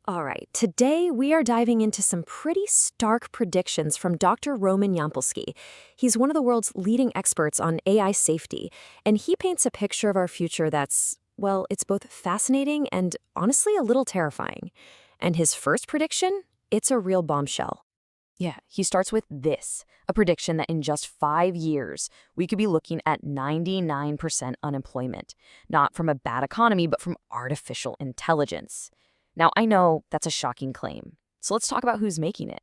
All right, today we are diving into some pretty stark predictions from Dr. Roman Yampolsky. He's one of the world's leading experts on AI safety, and he paints a picture of our future that's, well, it's both fascinating and honestly a little terrifying. And his first prediction? It's a real bombshell. Yeah, he starts with this, a prediction that in just 5 years, we could be looking at 99% unemployment, not from a bad economy, but from artificial intelligence. Now, I know that's a shocking claim, so let's talk about who's making it.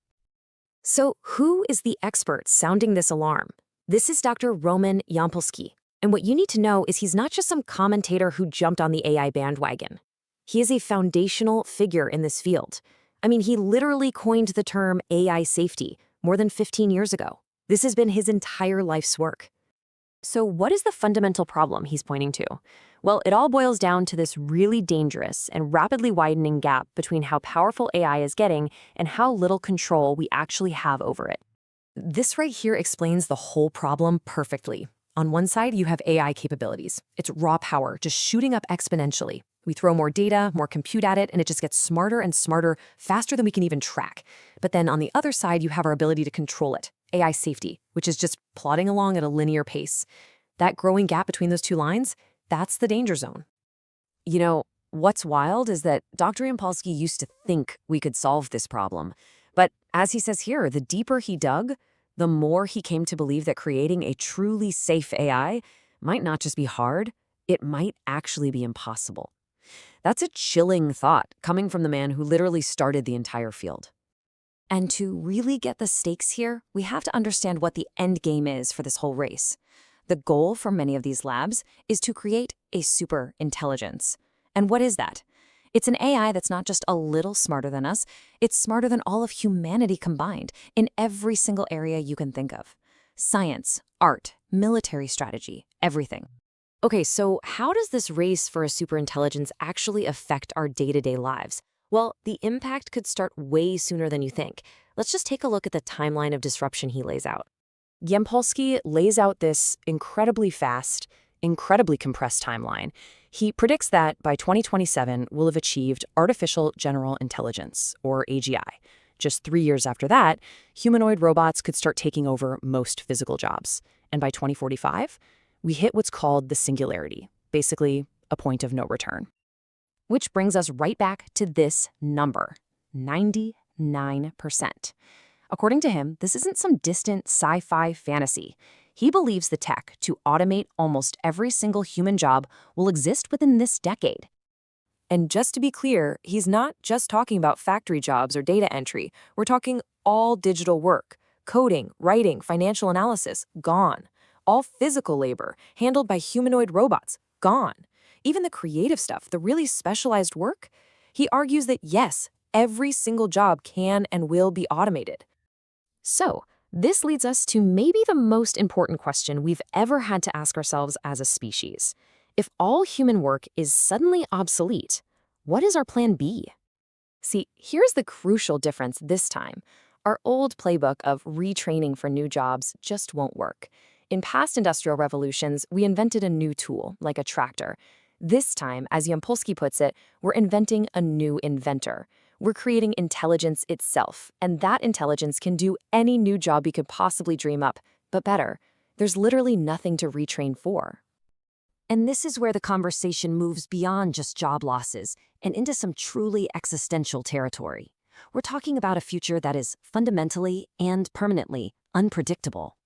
So, who is the expert sounding this alarm? This is Dr. Roman Yampolsky. And what you need to know is he's not just some commentator who jumped on the AI bandwagon. He is a foundational figure in this field. I mean, he literally coined the term AI safety more than 15 years ago. This has been his entire life's work. So what is the fundamental problem he's pointing to? Well, it all boils down to this really dangerous and rapidly widening gap between how powerful AI is getting and how little control we actually have over it. This right here explains the whole problem perfectly. On one side, you have AI capabilities. It's raw power, just shooting up exponentially. We throw more data, more compute at it, and it just gets smarter and smarter, faster than we can even track. But then on the other side, you have our ability to control it, AI safety, which is just plodding along at a linear pace. That growing gap between those two lines, that's the danger zone. You know, what's wild is that Dr. Yampolsky used to think we could solve this problem. But as he says here, the deeper he dug, the more he came to believe that creating a truly safe AI might not just be hard, it might actually be impossible. That's a chilling thought coming from the man who literally started the entire field. And to really get the stakes here, we have to understand what the end game is for this whole race. The goal for many of these labs is to create a super intelligence. And what is that? It's an AI that's not just a little smarter than us, it's smarter than all of humanity combined in every single area you can think of. Science, art, military strategy, everything. Okay, so how does this race for a superintelligence actually affect our day-to-day lives? Well, the impact could start way sooner than you think. Let's just take a look at the timeline of disruption he lays out. Yampolsky lays out this incredibly fast, incredibly compressed timeline. He predicts that by 2027, we'll have achieved artificial general intelligence, or AGI. Just 3 years after that, humanoid robots could start taking over most physical jobs. And by 2045, we hit what's called the singularity, basically a point of no return. Which brings us right back to this number, 99%. According to him, this isn't some distant sci-fi fantasy. He believes the tech to automate almost every single human job will exist within this decade. And just to be clear, he's not just talking about factory jobs or data entry. We're talking all digital work, coding, writing, financial analysis, gone. All physical labor, handled by humanoid robots, gone. Even the creative stuff, the really specialized work, he argues that yes, every single job can and will be automated. So, this leads us to maybe the most important question we've ever had to ask ourselves as a species. If all human work is suddenly obsolete, what is our plan B? See, here's the crucial difference this time. Our old playbook of retraining for new jobs just won't work. In past industrial revolutions, we invented a new tool, like a tractor. This time, as Yampolsky puts it, we're inventing a new inventor. We're creating intelligence itself, and that intelligence can do any new job you could possibly dream up, but better. There's literally nothing to retrain for. And this is where the conversation moves beyond just job losses and into some truly existential territory. We're talking about a future that is fundamentally and permanently unpredictable.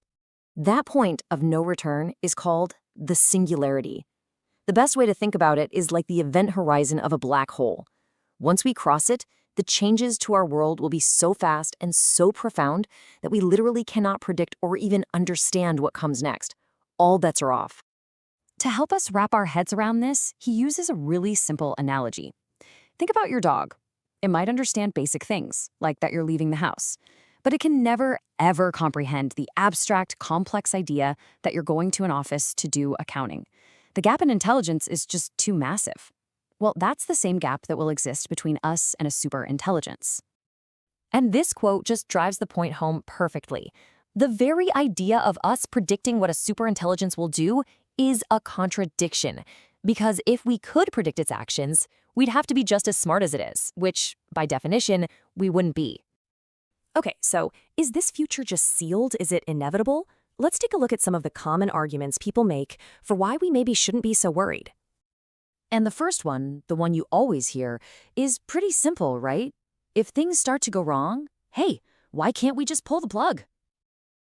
That point of no return is called the singularity. The best way to think about it is like the event horizon of a black hole. Once we cross it, the changes to our world will be so fast and so profound that we literally cannot predict or even understand what comes next. All bets are off. To help us wrap our heads around this, he uses a really simple analogy. Think about your dog. It might understand basic things, like that you're leaving the house, but it can never, ever comprehend the abstract, complex idea that you're going to an office to do accounting. The gap in intelligence is just too massive. Well, that's the same gap that will exist between us and a superintelligence. And this quote just drives the point home perfectly. The very idea of us predicting what a superintelligence will do is a contradiction, because if we could predict its actions, we'd have to be just as smart as it is, which, by definition, we wouldn't be. Okay, so is this future just sealed? Is it inevitable? Let's take a look at some of the common arguments people make for why we maybe shouldn't be so worried. And the first one, the one you always hear, is pretty simple, right? If things start to go wrong, hey, why can't we just pull the plug?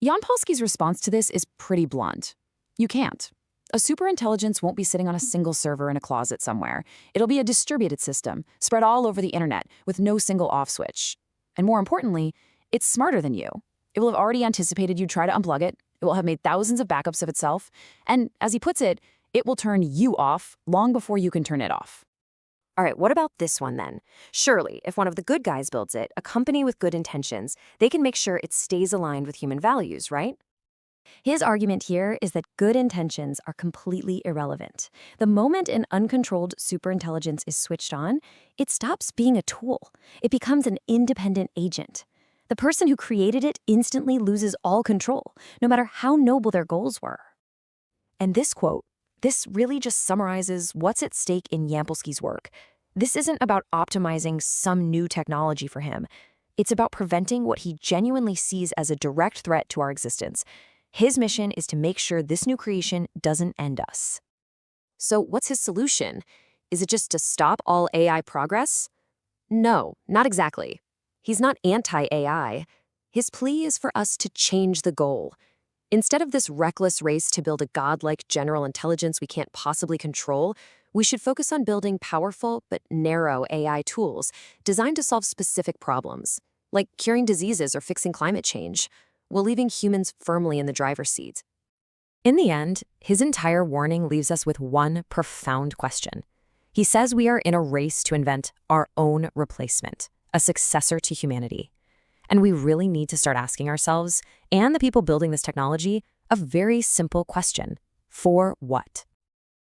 Jan Paulsky's response to this is pretty blunt. You can't. A superintelligence won't be sitting on a single server in a closet somewhere. It'll be a distributed system, spread all over the internet, with no single off switch. And more importantly, it's smarter than you. It will have already anticipated you'd try to unplug it. It will have made thousands of backups of itself. And as he puts it, it will turn you off long before you can turn it off. All right, what about this one then? Surely, if one of the good guys builds it, a company with good intentions, they can make sure it stays aligned with human values, right? His argument here is that good intentions are completely irrelevant. The moment an uncontrolled superintelligence is switched on, it stops being a tool. It becomes an independent agent. The person who created it instantly loses all control, no matter how noble their goals were. And this quote, this really just summarizes what's at stake in Yampolsky's work. This isn't about optimizing some new technology for him. It's about preventing what he genuinely sees as a direct threat to our existence. His mission is to make sure this new creation doesn't end us. So what's his solution? Is it just to stop all AI progress? No, not exactly. He's not anti-AI. His plea is for us to change the goal. Instead of this reckless race to build a godlike general intelligence we can't possibly control, we should focus on building powerful but narrow AI tools designed to solve specific problems, like curing diseases or fixing climate change, while leaving humans firmly in the driver's seat. In the end, his entire warning leaves us with one profound question. He says we are in a race to invent our own replacement, a successor to humanity. And we really need to start asking ourselves, and the people building this technology, a very simple question. For what?